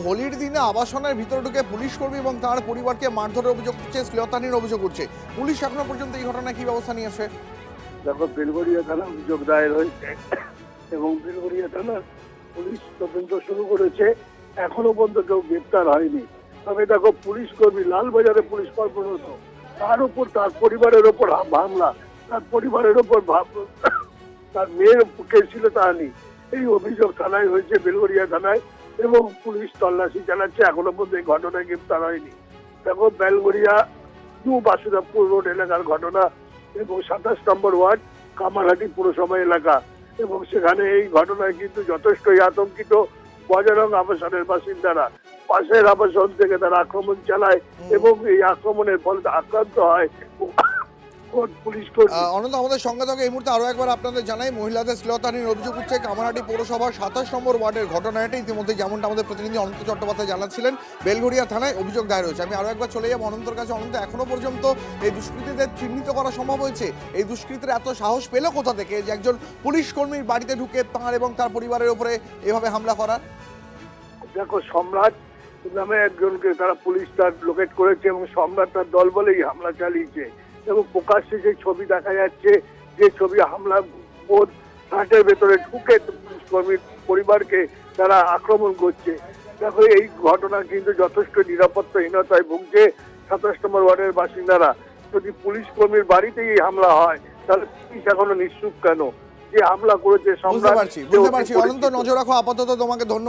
হোলির দিনে আবাসনের ভিতরে ঢুকে পুলিশ কর্মী এবং তার পরিবারকে মারধরের অভিযোগ উঠছে, শ্লীলতাহানির অভিযোগ উঠছে। পুলিশ এখনো পর্যন্ত এই ঘটনায় কি ব্যবস্থা নিয়েছে? দেখো, বেলগড়িয়া থানা অভিযোগ দায়ের হয়েছে এবং বেলগড়িয়া থানা পুলিশ তদন্ত শুরু করেছে। এখনো পর্যন্ত কেউ গ্রেপ্তার হয়নি। তবে দেখো, পুলিশ কর্মী লালবাজারে পুলিশ কর্মরত, তার উপর তার পরিবারের ওপর হামলা, তার পরিবারের ওপর তার মেয়ের কে ছিল তাহানি, এই অভিযোগ থানায় হয়েছে, বেলগড়িয়া থানায়, এবং পুলিশ তল্লাশি চালাচ্ছে। এখনো পর্যন্ত এই ঘটনায় গ্রেপ্তার হয়নি। দেখো, বেলগড়িয়া নিউ বাসুদেবপুর রোড এলাকার ঘটনা এবং 27 নম্বর ওয়ার্ড কামারহাটি পুরসভা এলাকা, এবং সেখানে এই ঘটনায় কিন্তু যথেষ্টই আতঙ্কিত বজরং আবাসনের বাসিন্দারা। পাশের আবাসন থেকে তারা আক্রমণ চালায় এবং এই আক্রমণের ফলে আক্রান্ত হয় পুলিশ কর্মী। অনন্ত, আমাদের সঙ্গে থাকে এই মুহূর্তে আরো একবার আপনাদের জানাই, মহিলাদের শ্লীলতাহানির অভিযোগ উঠছে কামারহাটি পৌরসভার 27 নম্বর ওয়ার্ডের ঘটনা। এটা ইতিমধ্যে যেমনটা আমাদের প্রতিনিধি অনন্ত চট্টোপাধ্যায় জানাচ্ছিলেন, বেলঘড়িয়া থানায় অভিযোগ দায়ের হয়েছে। আমি আরো একবার চলে যাবো অনন্তর কাছে। অনন্ত, এখনো পর্যন্ত এই দুষ্কৃতীদের চিহ্নিত করা সম্ভব হয়েছে? এই দুষ্কৃতীরা এত সাহস পেল কোথা থেকে যে একজন পুলিশ কর্মীর বাড়িতে ঢুকে তাঁর এবং তার পরিবারের উপরে এভাবে হামলা করা? দেখো, সম্রাট নামে একজনকে তারা পুলিশ তার লোকেট করেছে এবং সম্রাট তার দল বলেই হামলা চালিয়েছে। এবং প্রকাশ্যে যে ছবি দেখা যাচ্ছে, যে ছবি হামলা বোধ ফ্ল্যাটের ভেতরে ঢুকে পুলিশ কর্মীর পরিবারকে তারা আক্রমণ করছে। দেখো, এই ঘটনা কিন্তু যথেষ্ট নিরাপত্তাহীনতায় ভুগছে 27 নম্বর ওয়ার্ডের বাসিন্দারা। যদি পুলিশ কর্মীর বাড়িতেই এই হামলা হয়, তাহলে পুলিশ এখনো নিশ্চুপ কেন? যে হামলা করেছে বুঝতে সম্রাট, পারছি অনন্ত, নজর রাখো। আপাতত তোমাকে ধন্যবাদ।